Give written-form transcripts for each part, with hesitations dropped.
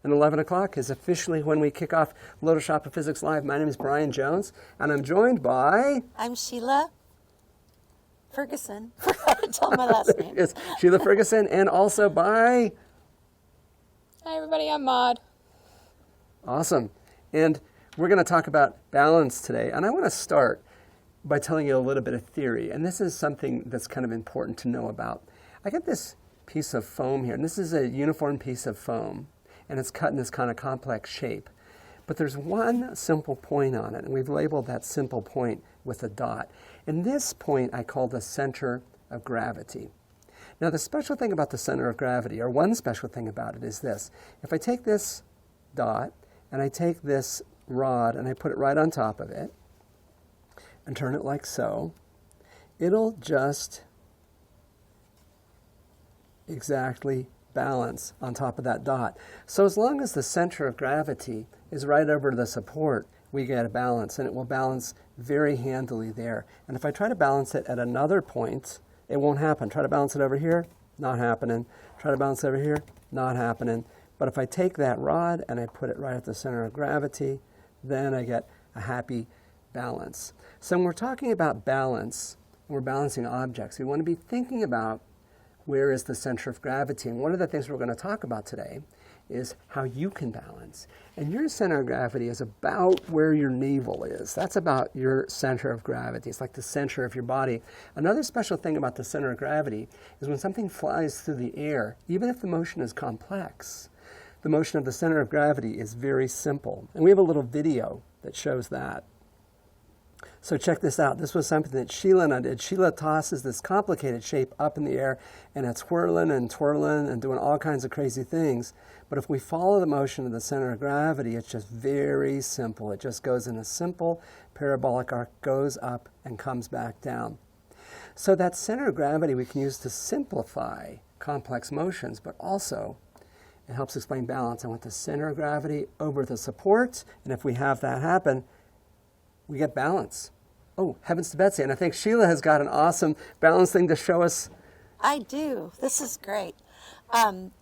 And 11 o'clock is officially when we kick off Lotus Shop of Physics Live. My name is Brian Jones, and I'm joined by... I'm Sheila Ferguson. Forgot to tell my last name. Yes, Sheila Ferguson, and also by... Hi everybody, I'm Maud. Awesome. And we're going to talk about balance today. And I want to start by telling you a little bit of theory. And this is something that's kind of important to know about. I got this piece of foam here, and this is a uniform piece of foam, and it's cut in this kind of complex shape. But there's one simple point on it, and we've labeled that simple point with a dot. And this point I call the center of gravity. Now, the special thing about the center of gravity, or one special thing about it, is this. If I take this dot, and I take this rod, and I put it right on top of it, and turn it like so, it'll just exactly balance on top of that dot. So as long as the center of gravity is right over the support, we get a balance, and it will balance very handily there. And if I try to balance it at another point, it won't happen. Try to balance it over here, not happening. Try to balance it over here, not happening. But if I take that rod and I put it right at the center of gravity, then I get a happy balance. So when we're talking about balance, we're balancing objects, we want to be thinking about where is the center of gravity. And one of the things we're going to talk about today is how you can balance. And your center of gravity is about where your navel is. That's about your center of gravity. It's like the center of your body. Another special thing about the center of gravity is when something flies through the air, even if the motion is complex, the motion of the center of gravity is very simple. And we have a little video that shows that. So check this out. This was something that Sheila and I did. Sheila tosses this complicated shape up in the air, and it's whirling and twirling and doing all kinds of crazy things. But if we follow the motion of the center of gravity, it's just very simple. It just goes in a simple parabolic arc, goes up and comes back down. So that center of gravity we can use to simplify complex motions, but also it helps explain balance. I want the center of gravity over the support, and if we have that happen, we get balance. Oh, heavens to Betsy. And I think Sheila has got an awesome balance thing to show us. I do. This is great.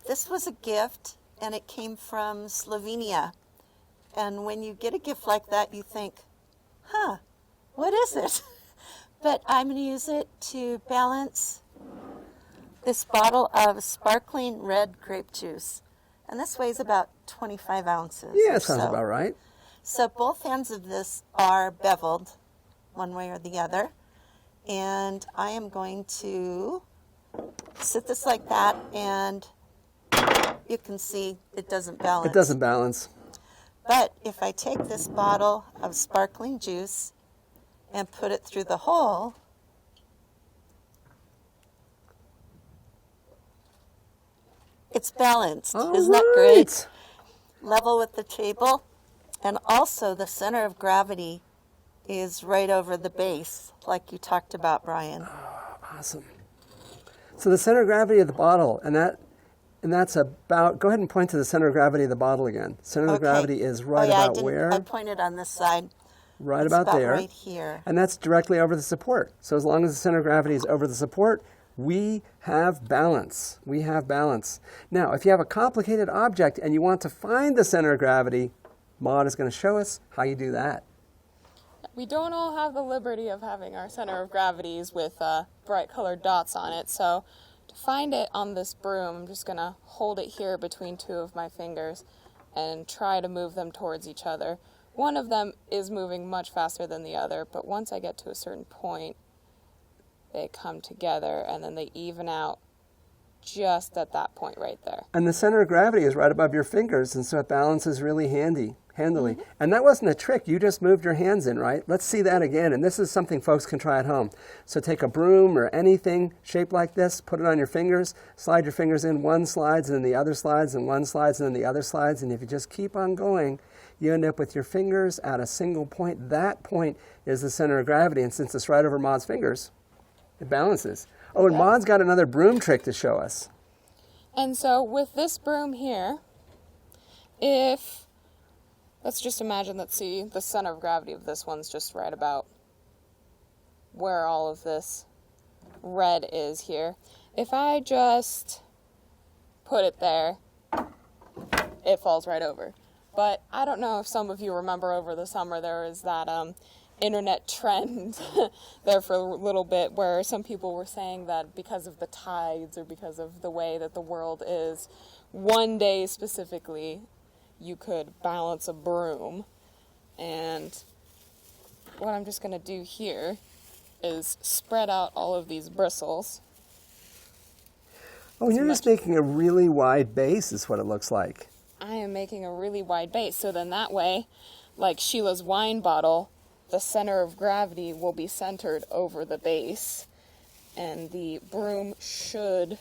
This was a gift, and it came from Slovenia. And when you get a gift like that, you think, what is it? But I'm going to use it to balance this bottle of sparkling red grape juice. And this weighs about 25 ounces. Yeah, sounds about right. So both ends of this are beveled one way or the other. And I am going to sit this like that, and you can see it doesn't balance. It doesn't balance. But if I take this bottle of sparkling juice and put it through the hole, it's balanced. Isn't that great? Level with the table. And also the center of gravity is right over the base, like you talked about, Brian. Oh, awesome. So the center of gravity of the bottle, and that's about, go ahead and point to the center of gravity of the bottle again. Center of gravity is right about where? I pointed on this side. Right about there. Right here. And that's directly over the support. So as long as the center of gravity is over the support, we have balance. We have balance. Now, if you have a complicated object and you want to find the center of gravity, Maud is going to show us how you do that. We don't all have the liberty of having our center of gravities with bright colored dots on it, so to find it on this broom, I'm just going to hold it here between two of my fingers and try to move them towards each other. One of them is moving much faster than the other, but once I get to a certain point, they come together and then they even out just at that point right there. And the center of gravity is right above your fingers, and so it balances really handily. And that wasn't a trick. You just moved your hands in, right? Let's see that again. And this is something folks can try at home. So take a broom or anything shaped like this, put it on your fingers, slide your fingers in, one slides and then the other slides, and one slides and then the other slides. And if you just keep on going, you end up with your fingers at a single point. That point is the center of gravity. And since it's right over Maud's fingers, it balances. Oh, and Maud's got another broom trick to show us. And so with this broom here, if, let's just imagine, let's see, the center of gravity of this one's just right about where all of this red is here. If I just put it there, it falls right over. But I don't know if some of you remember over the summer there was that internet trend there for a little bit where some people were saying that because of the tides or because of the way that the world is, one day specifically you could balance a broom. And what I'm just going to do here is spread out all of these bristles. Oh, you're just making a really wide base is what it looks like. I am making a really wide base, so then that way, like Sheila's wine bottle, the center of gravity will be centered over the base, and the broom should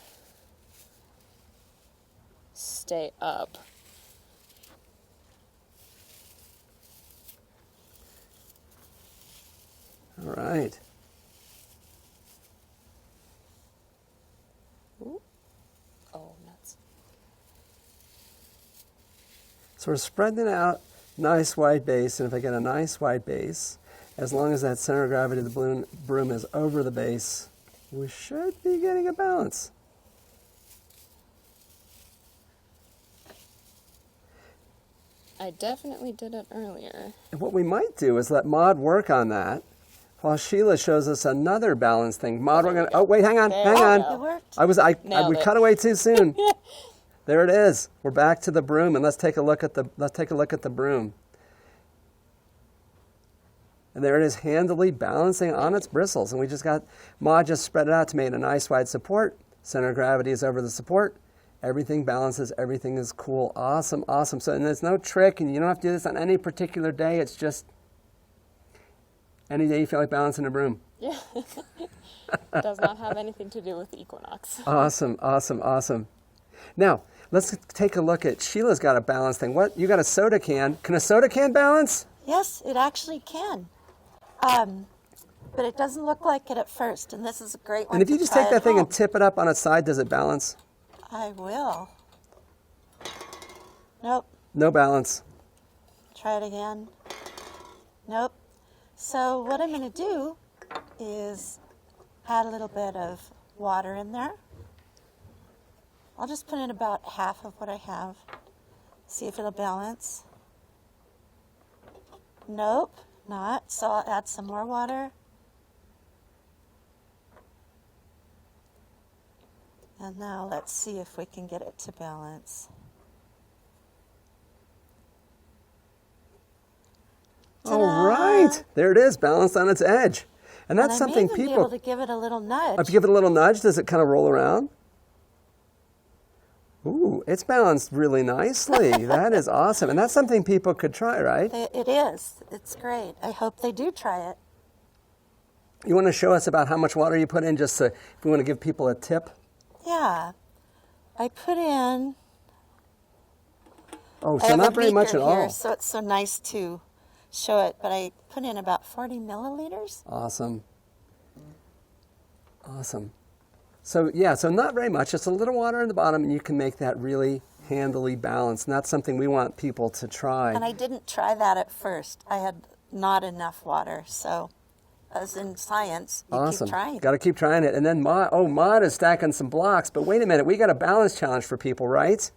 stay up. All right. Ooh. Oh, nuts. So we're spreading it out, nice wide base, and if I get a nice wide base, as long as that center of gravity of the broom is over the base, we should be getting a balance. I definitely did it earlier. And what we might do is let Maud work on that while Sheila shows us another balance thing. Maud, we're going to, oh wait, hang on. It worked. We cut away too soon. There it is. We're back to the broom, and let's take a look at the broom. And there it is, handily balancing on its bristles. And we just got, Maud just spread it out to make a nice wide support. Center of gravity is over the support. Everything balances, everything is cool. Awesome, awesome. So, and there's no trick, and you don't have to do this on any particular day. It's just any day you feel like balancing a broom. Yeah. It does not have anything to do with the equinox. Awesome, awesome, awesome. Now, let's take a look at, Sheila's got a balance thing. What? You got a soda can. Can a soda can balance? Yes, it actually can. But it doesn't look like it at first, and this is a great one. And if you just take that thing and tip it up on its side, does it balance? I will. Nope. No balance. Try it again. Nope. So what I'm going to do is add a little bit of water in there. I'll just put in about half of what I have. See if it'll balance. Nope, not. So I'll add some more water. And now let's see if we can get it to balance. All right, there it is, balanced on its edge. And that's something I may even be able to give it a little nudge. If you give it a little nudge, does it kind of roll around? Ooh, it's balanced really nicely. That is awesome. And that's something people could try, right? It is. It's great. I hope they do try it. You want to show us about how much water you put in, just so if we want to give people a tip? Yeah. I put in... Oh, I so have not a very much beaker at here, all. so it's so nice to show it, but I put in about 40 milliliters. Awesome. Awesome. So yeah, so not very much, just a little water in the bottom, and you can make that really handily balanced. And that's something we want people to try. And I didn't try that at first. I had not enough water, so as in science, you Awesome. keep trying. Got to keep trying it. And then Maud is stacking some blocks, but wait a minute, we got a balance challenge for people, right?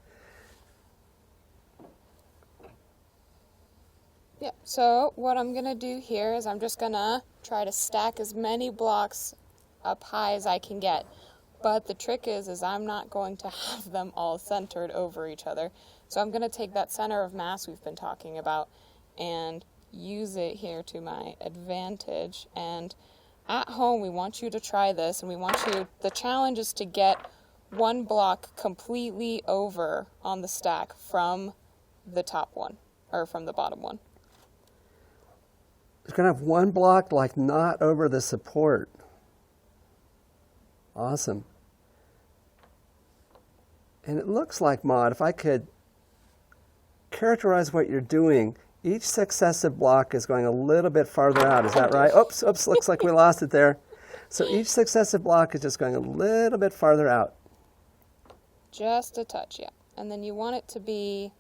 Yeah, so what I'm going to do here is I'm just going to try to stack as many blocks up high as I can get. But the trick is I'm not going to have them all centered over each other. So I'm going to take that center of mass we've been talking about and use it here to my advantage. And at home, we want you to try this, and the challenge is to get one block completely over on the stack from the top one, or from the bottom one. It's going to have one block like not over the support. Awesome. And it looks like, Maud, if I could characterize what you're doing, each successive block is going a little bit farther out. Is that right? Oops, looks like we lost it there. So each successive block is just going a little bit farther out. Just a touch, yeah. And then you want it to be,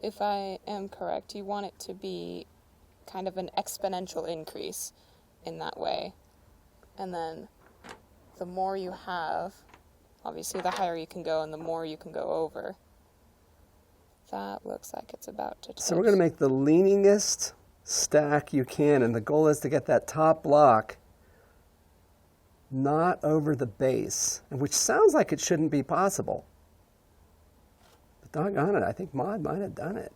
if I am correct, you want it to be kind of an exponential increase in that way. And then the more you have, obviously the higher you can go and the more you can go over. that looks like it's about to touch. So we're going to make the leaningest stack you can, and the goal is to get that top block not over the base, which sounds like it shouldn't be possible. But doggone it, I think Maud might have done it.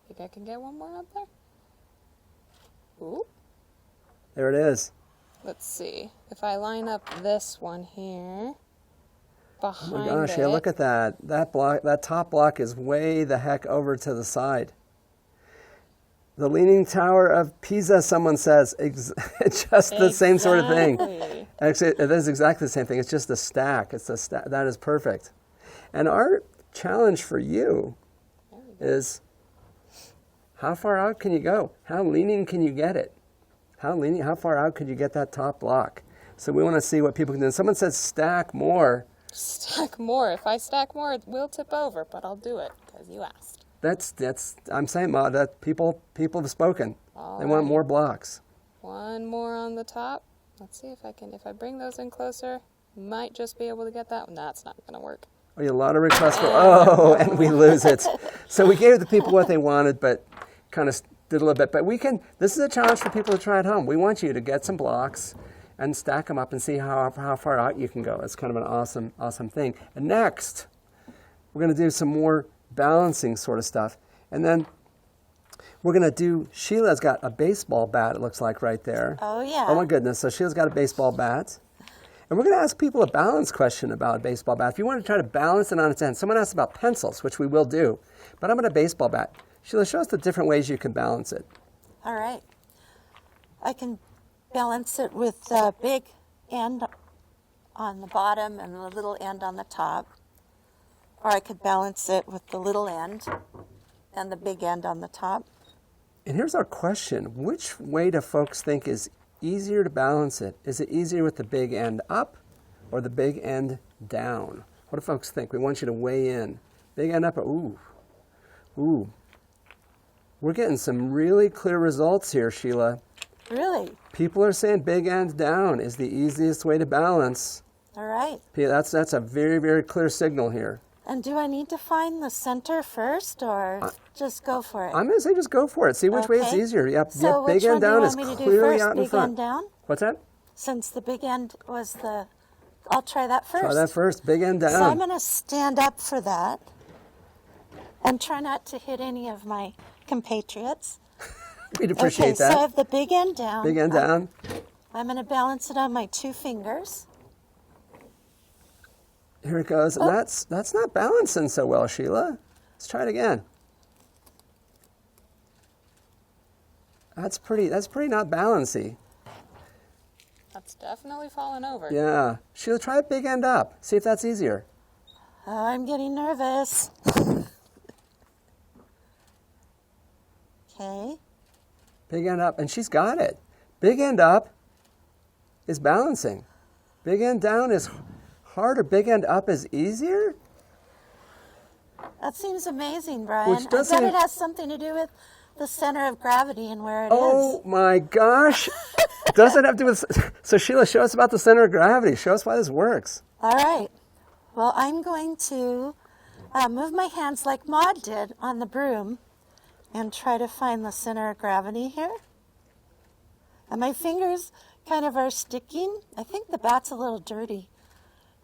Think I can get one more up there? Ooh. There it is. Let's see. If I line up this one here, behind Oh my gosh, it. yeah, look at that. That top block is way the heck over to the side. The Leaning Tower of Pisa, someone says, just the same sort of thing. Exactly. Actually, it is exactly the same thing. It's just a stack. It's a stack. That is perfect. And our challenge for you is, how far out can you go? How leaning can you get it? How far out could you get that top block? So we want to see what people can do. And someone says stack more. Stack more. If I stack more, it will tip over, but I'll do it because you asked. I'm saying, Ma, that people have spoken. They want more blocks. One more on the top. Let's see if I bring those in closer, might just be able to get that one. That's not going to work. Oh, a lot of requests for, and we lose it. So we gave the people what they wanted, but kind of did a little bit. But this is a challenge for people to try at home. We want you to get some blocks and stack them up and see how far out you can go. It's kind of an awesome thing. And next, we're going to do some more balancing sort of stuff. And then we're going to do, Sheila's got a baseball bat, it looks like right there. Oh, yeah. Oh, my goodness. So Sheila's got a baseball bat. And we're going to ask people a balance question about a baseball bat. If you want to try to balance it on its end, someone asked about pencils, which we will do. But I'm going to baseball bat. Sheila, show us the different ways you can balance it. All right. I can balance it with the big end on the bottom and the little end on the top. Or I could balance it with the little end and the big end on the top. And here's our question. Which way do folks think is easier to balance it? Is it easier with the big end up or the big end down? What do folks think? We want you to weigh in. Big end up, ooh. We're getting some really clear results here, Sheila. Really? People are saying big end down is the easiest way to balance. All right. That's a very, very clear signal here. And do I need to find the center first or just go for it? I'm going to say just go for it. See which way is Okay. easier. Yep, So big which end one do you down want is me to do clearly first? out in Big front. end down? What's that? Since the big end was I'll try that first. Try that first. Big end down. So I'm going to stand up for that and try not to hit any of my compatriots. We'd appreciate Okay, that. so I have the big end down. Big end down. I'm going to balance it on my 2 fingers. Here it goes. And that's not balancing so well, Sheila. Let's try it again. That's pretty not balancy. That's definitely fallen over. Yeah. Sheila, try it big end up. See if that's easier. Oh, I'm getting nervous. Okay. Big end up. And she's got it. Big end up is balancing. Big end down is harder. Big end up is easier? That seems amazing, Brian. Which I doesn't- bet it has something to do with the center of gravity and where it is. Oh my gosh. Does it have to do with... So Sheila, show us about the center of gravity. Show us why this works. All right. Well, I'm going to move my hands like Maud did on the broom and try to find the center of gravity here. And my fingers kind of are sticking. I think the bat's a little dirty,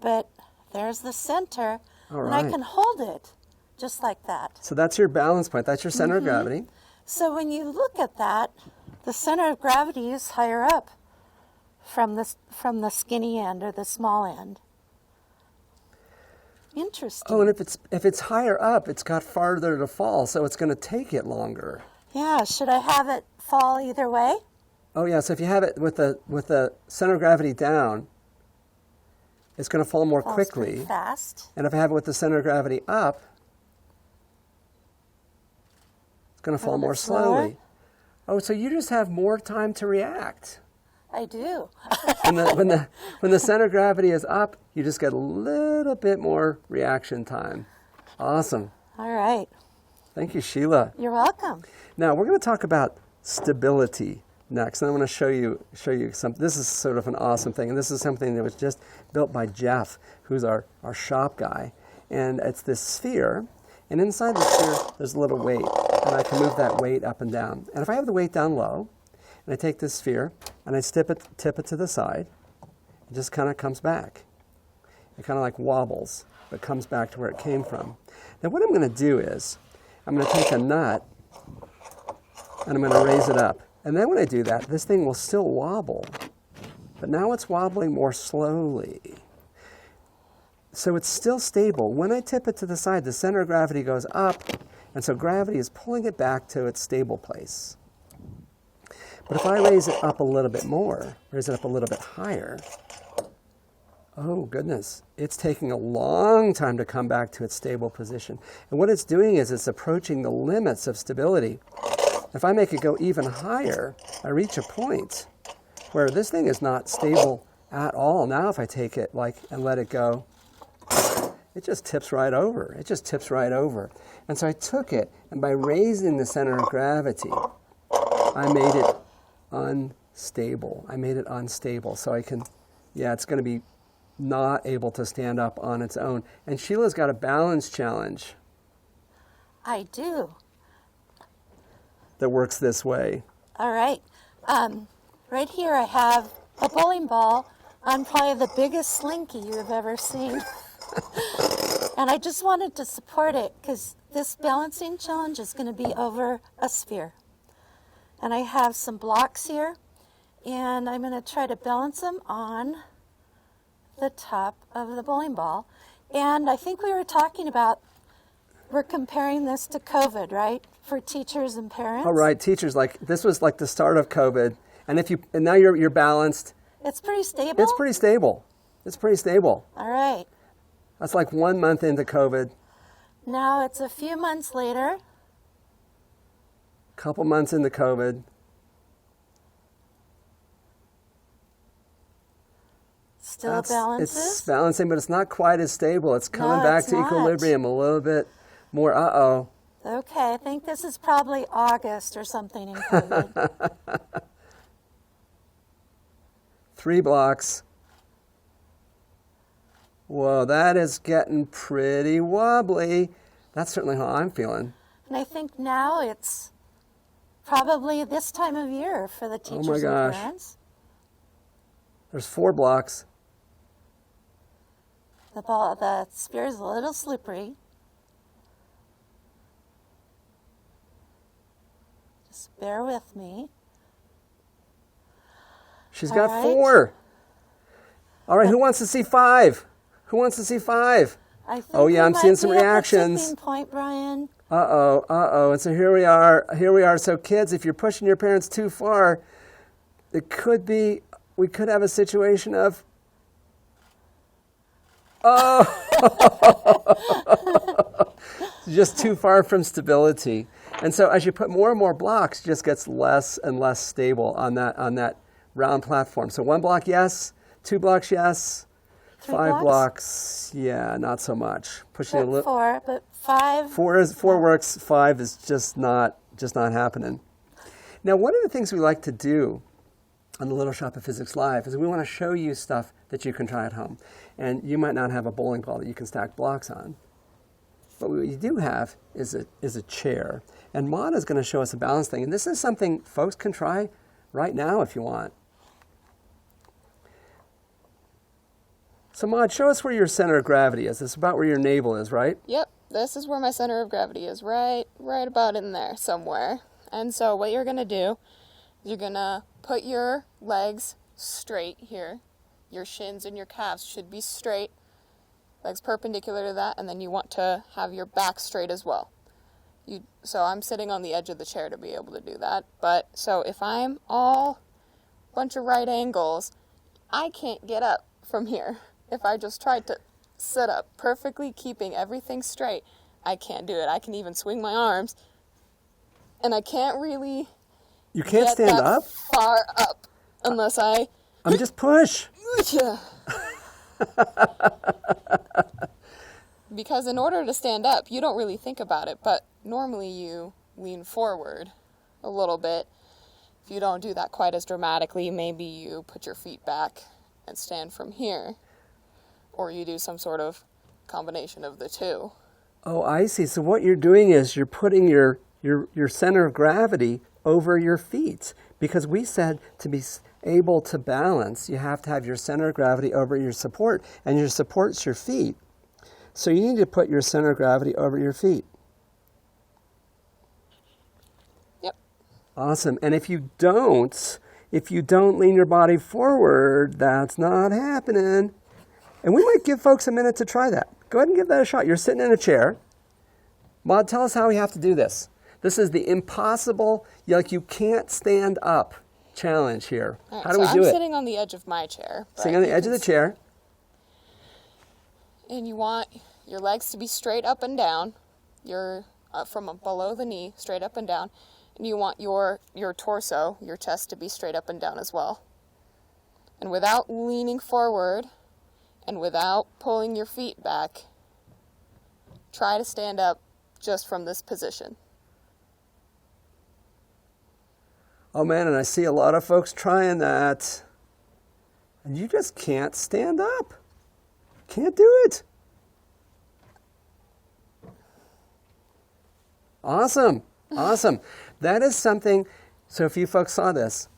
but there's the center. All And I right. can hold it just like that. So that's your balance point. That's your center of gravity. So when you look at that, the center of gravity is higher up from the skinny end or the small end. Interesting. Oh, and if it's higher up, it's got farther to fall, so it's going to take it longer. Yeah, should I have it fall either way? Oh yeah, so if you have it with the center of gravity down, it's going to fall more Falls quickly. pretty fast. And if I have it with the center of gravity up, it's going to fall little more bit slower. slowly. Oh, so you just have more time to react. I do. When the center of gravity is up, you just get a little bit more reaction time. Awesome. All right. Thank you, Sheila. You're welcome. Now we're going to talk about stability next, and I want to show you something. This is sort of an awesome thing, and this is something that was just built by Jeff, who's our shop guy, and it's this sphere, And inside the sphere, there's a little weight, and I can move that weight up and down. And if I have the weight down low, and I take this sphere, and I tip it to the side, it just kind of comes back. It kind of like wobbles, but comes back to where it came from. Now what I'm going to do is, I'm going to take a nut, and I'm going to raise it up. And then when I do that, this thing will still wobble, but now it's wobbling more slowly. So it's still stable. When I tip it to the side, the center of gravity goes up, and so gravity is pulling it back to its stable place. But if I raise it up a little bit more, raise it up a little bit higher, oh goodness, it's taking a long time to come back to its stable position. And what it's doing is it's approaching the limits of stability. If I make it go even higher, I reach a point where this thing is not stable at all. Now if I take it and let it go, it just tips right over. It just tips right over. And so I took it, and by raising the center of gravity, I made it unstable. I made it unstable. So it's going to be not able to stand up on its own. And Sheila's got a balance challenge. I do. That works this way. All right. Right here I have a bowling ball on probably the biggest slinky you've ever seen. And I just wanted to support it because this balancing challenge is going to be over a sphere. And I have some blocks here, and I'm going to try to balance them on the top of the bowling ball. And I think we were talking about, we're comparing this to COVID, right? For teachers and parents. All right, teachers, this was like the start of COVID, and now you're balanced. It's pretty stable? It's pretty stable. It's pretty stable. All right. That's like 1 month into COVID. Now it's a few months later. Couple months into COVID. Still balances? It's balancing, but it's not quite as stable. It's coming back to equilibrium a little bit more. Uh-oh. Okay, I think this is probably August or something in COVID. 3 blocks. Whoa, that is getting pretty wobbly. That's certainly how I'm feeling. And I think now it's probably this time of year for the teachers and parents. There's 4 blocks. The sphere is a little slippery. Just bear with me. She's got 4. All right, who wants to see 5? Who wants to see 5? Oh yeah, I'm seeing some reactions. Tipping point, Brian. Uh-oh. And so here we are. So kids, if you're pushing your parents too far, we could have a situation of, just too far from stability. And so as you put more and more blocks, it just gets less and less stable on that round platform. So 1 block, yes. 2 blocks, yes. 5 blocks, yeah, not so much. Pushing a little. 4, but 5. 4 works. 5 is just not happening. Now, one of the things we like to do on the Little Shop of Physics Live is we want to show you stuff that you can try at home. And you might not have a bowling ball that you can stack blocks on. But what you do have is a chair. And Maud is going to show us a balance thing. And this is something folks can try right now if you want. So Maud, show us where your center of gravity is. It's about where your navel is, right? Yep, this is where my center of gravity is, right about in there somewhere. And so what you're going to do, you're going to put your legs straight here. Your shins and your calves should be straight, legs perpendicular to that, and then you want to have your back straight as well. So I'm sitting on the edge of the chair to be able to do that. But so if I'm all bunch of right angles, I can't get up from here. If I just tried to sit up perfectly, keeping everything straight, I can't do it. I can even swing my arms, and I can't really. You can't stand up? Far up, unless I. Just push. Because in order to stand up, you don't really think about it, but normally you lean forward a little bit. If you don't do that quite as dramatically, maybe you put your feet back and stand from here. Or you do some sort of combination of the two. Oh, I see. So what you're doing is you're putting your center of gravity over your feet, because we said to be able to balance, you have to have your center of gravity over your support, and your support's your feet. So you need to put your center of gravity over your feet. Yep. Awesome. And if you don't lean your body forward, that's not happening. And we might give folks a minute to try that. Go ahead and give that a shot. You're sitting in a chair. Maud, tell us how we have to do this. This is the impossible, like you can't stand up challenge here. Right, how do we do it? I'm sitting on the edge of my chair. Sitting on the edge of the chair. And you want your legs to be straight up and down. You're from below the knee, straight up and down. And you want your torso, your chest, to be straight up and down as well. And without leaning forward and without pulling your feet back, try to stand up just from this position. Oh man, and I see a lot of folks trying that. And you just can't stand up. Can't do it. Awesome. Awesome. That is something, so if you folks saw this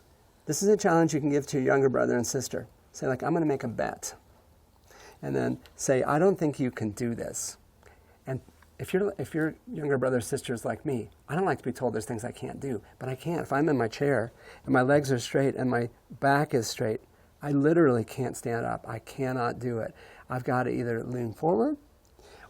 is a challenge you can give to your younger brother and sister. Say like, I'm going to make a bet. And then say, I don't think you can do this. And if your younger brother or sister is like me, I don't like to be told there's things I can't do, but I can. If I'm in my chair and my legs are straight and my back is straight, I literally can't stand up. I cannot do it. I've got to either lean forward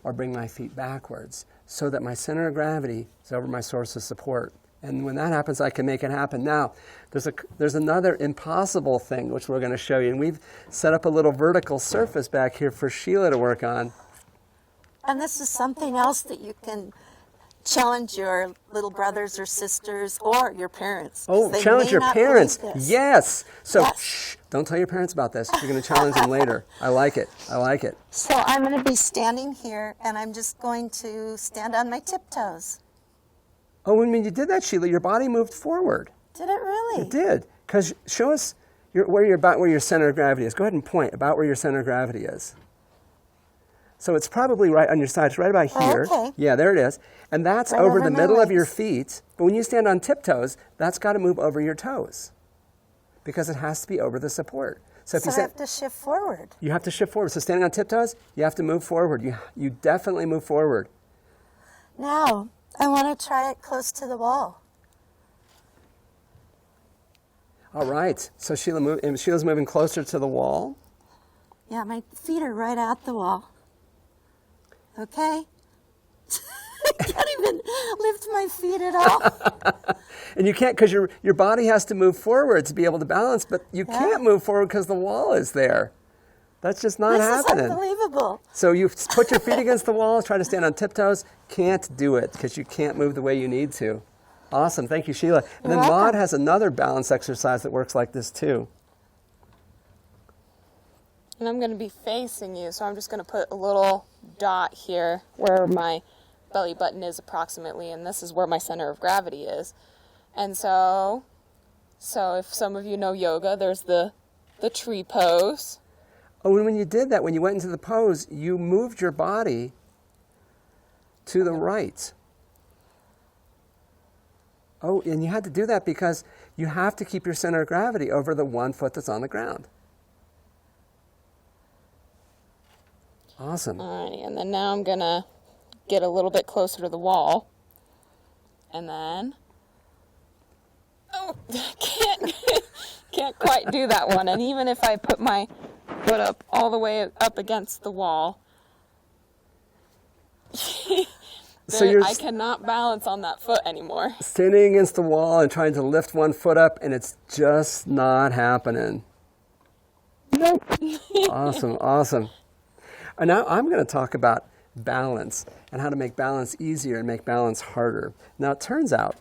or bring my feet backwards so that my center of gravity is over my source of support. And when that happens, I can make it happen. Now, there's another impossible thing which we're going to show you. And we've set up a little vertical surface back here for Sheila to work on. And this is something else that you can challenge your little brothers or sisters or your parents. Oh, They challenge may your not parents. believe this. Yes. So, Yes. shh, don't tell your parents about this. You're going to challenge them later. I like it. I like it. So I'm going to be standing here, and I'm just going to stand on my tiptoes. Oh, when you did that, Sheila, your body moved forward. Did it really? It did. Because show us where your center of gravity is. Go ahead and point about where your center of gravity is. So it's probably right on your side. It's right about here. Okay. Yeah, there it is. And that's Right over over the my middle of your legs. feet. But when you stand on tiptoes, that's got to move over your toes because it has to be over the support. So if So you I have to shift forward. you have to shift forward. So standing on tiptoes, you have to move forward. You definitely move forward. Now, I want to try it close to the wall. All right. So Sheila's moving closer to the wall. Yeah, my feet are right at the wall. Okay? I can't even lift my feet at all. And you can't because your body has to move forward to be able to balance, but you can't move forward because the wall is there. That's just not This happening. is unbelievable. So you put your feet against the wall, try to stand on tiptoes, can't do it because you can't move the way you need to. Awesome. Thank you, Sheila. And then You're Maud welcome. has another balance exercise that works like this too. And I'm going to be facing you, so I'm just going to put a little dot here where my belly button is approximately, and this is where my center of gravity is. And so if some of you know yoga, there's the tree pose. Oh, and when you did that, when you went into the pose, you moved your body to the right. Oh, and you had to do that because you have to keep your center of gravity over the one foot that's on the ground. Awesome. Alrighty, and then now I'm going to get a little bit closer to the wall. And then, can't quite do that one. And even if I put my foot up all the way up against the wall, I cannot balance on that foot anymore. Standing against the wall and trying to lift one foot up, and it's just not happening. Nope. Awesome, awesome. And now I'm going to talk about balance and how to make balance easier and make balance harder. Now it turns out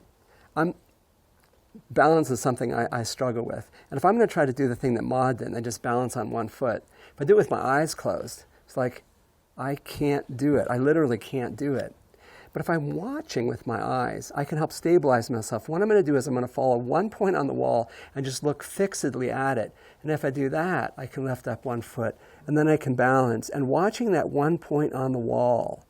balance is something I struggle with. And if I'm going to try to do the thing that Maud did and just balance on one foot, if I do it with my eyes closed, it's like I can't do it. I literally can't do it. But if I'm watching with my eyes, I can help stabilize myself. What I'm going to do is I'm going to follow one point on the wall and just look fixedly at it. And if I do that, I can lift up one foot and then I can balance. And watching that one point on the wall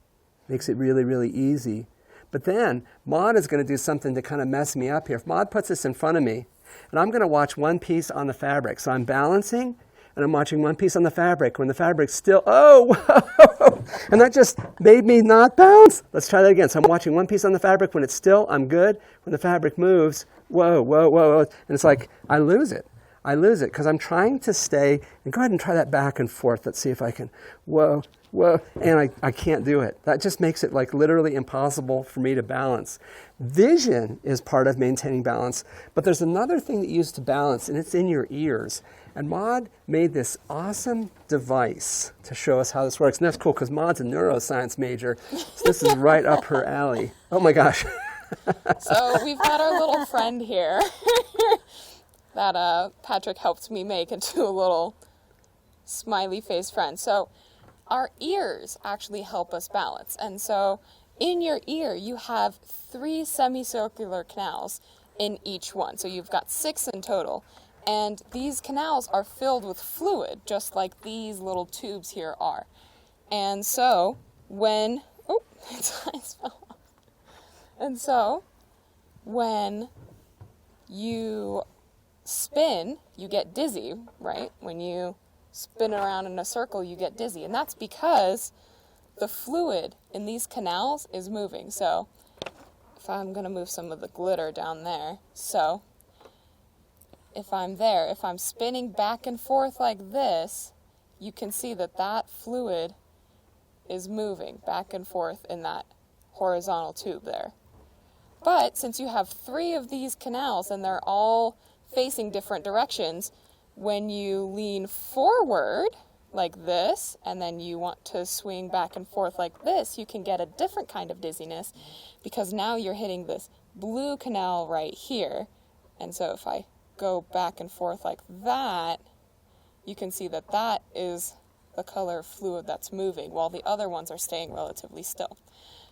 Makes it really, really easy. But then Maud is going to do something to kind of mess me up here. If Maud puts this in front of me, and I'm going to watch one piece on the fabric. So I'm balancing, and I'm watching one piece on the fabric. When the fabric's still, oh, whoa! And that just made me not bounce. Let's try that again. So I'm watching one piece on the fabric. When it's still, I'm good. When the fabric moves, whoa, whoa, whoa, whoa. And it's like, I lose it. I lose it because I'm trying to stay, and go ahead and try that back and forth. Let's see if I can, whoa, whoa, and I can't do it. That just makes it like literally impossible for me to balance. Vision is part of maintaining balance, but there's another thing that you use to balance, and it's in your ears. And Maud made this awesome device to show us how this works. And that's cool because Maud's a neuroscience major, so this is right up her alley. Oh my gosh. So we've got our little friend here that Patrick helped me make into a little smiley face friend. So our ears actually help us balance. And so in your ear, you have 3 semicircular canals in each one. So you've got 6 in total. And these canals are filled with fluid, just like these little tubes here are. And so when, oh, its eyes fell off. And so when you spin, you get dizzy, right? When you spin around in a circle, you get dizzy. And that's because the fluid in these canals is moving. So if I'm going to move some of the glitter down there. So if I'm there, if I'm spinning back and forth like this, you can see that that fluid is moving back and forth in that horizontal tube there. But since you have 3 of these canals and they're all facing different directions, when you lean forward like this and then you want to swing back and forth like this, you can get a different kind of dizziness because now you're hitting this blue canal right here. And so if I go back and forth like that, you can see that that is the color of fluid that's moving while the other ones are staying relatively still.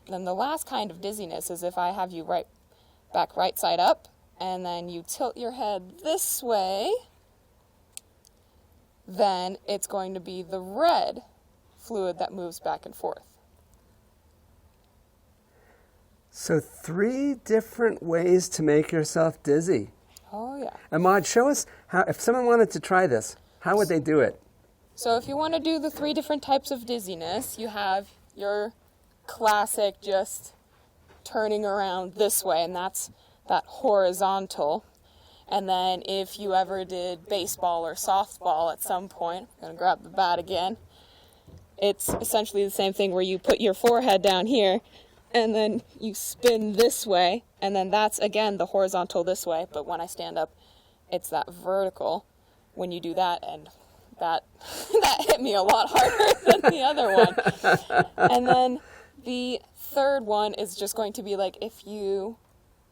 And then the last kind of dizziness is if I have you right side up and then you tilt your head this way, then it's going to be the red fluid that moves back and forth. So 3 different ways to make yourself dizzy. Oh, yeah. And Maud, show us how, if someone wanted to try this, how would they do it? So if you want to do the 3 different types of dizziness, you have your classic just turning around this way, and that's that horizontal. And then if you ever did baseball or softball at some point, I'm going to grab the bat again, it's essentially the same thing where you put your forehead down here and then you spin this way, and then that's again the horizontal this way, but when I stand up, it's that vertical when you do that, and that hit me a lot harder than the other one. And then the third one is just going to be like if you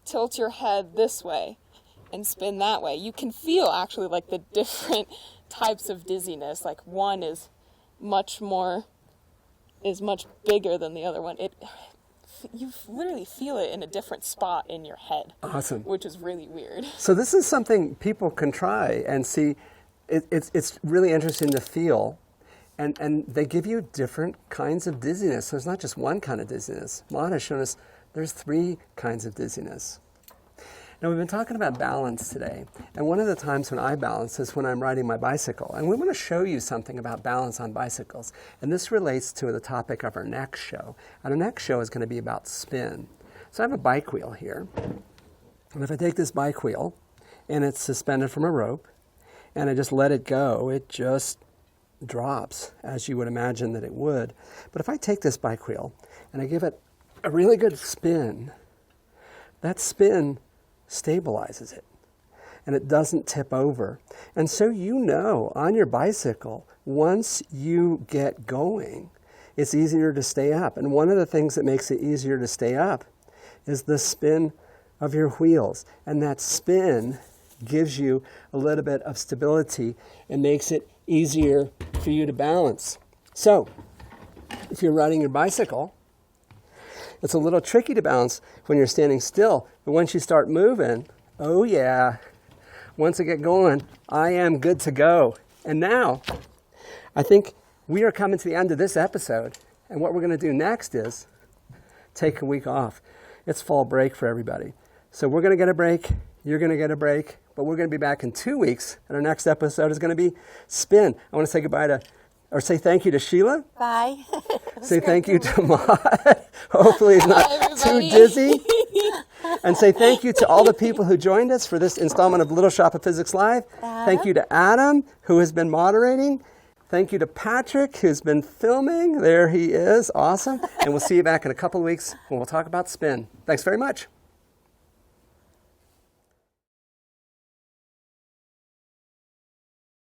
tilt your head this way and spin that way. You can feel actually like the different types of dizziness. Like one is much bigger than the other one. You literally feel it in a different spot in your head. Awesome. Which is really weird. So this is something people can try and see. It's really interesting to feel. And they give you different kinds of dizziness. So it's not just one kind of dizziness. Maud has shown us there's 3 kinds of dizziness. Now, we've been talking about balance today, and one of the times when I balance is when I'm riding my bicycle. And we want to show you something about balance on bicycles. And this relates to the topic of our next show. And our next show is going to be about spin. So I have a bike wheel here. And if I take this bike wheel, and it's suspended from a rope, and I just let it go, it just drops, as you would imagine that it would. But if I take this bike wheel, and I give it a really good spin, that spin stabilizes it, and it doesn't tip over. And so on your bicycle, once you get going, it's easier to stay up. And one of the things that makes it easier to stay up is the spin of your wheels. And that spin gives you a little bit of stability and makes it easier for you to balance. So, if you're riding your bicycle, it's a little tricky to balance when you're standing still, but once you start moving, oh yeah, once I get going, I am good to go. And now, I think we are coming to the end of this episode, and what we're going to do next is take a week off. It's fall break for everybody. So we're going to get a break. You're going to get a break. But we're going to be back in 2 weeks. And our next episode is going to be Spin. I want to say goodbye to, or say thank you to Sheila. Bye. Say thank you to Maud. Hopefully he's not too dizzy. And say thank you to all the people who joined us for this installment of Little Shop of Physics Live. Thank you to Adam, who has been moderating. Thank you to Patrick, who's been filming. There he is. Awesome. And we'll see you back in a couple of weeks when we'll talk about spin. Thanks very much.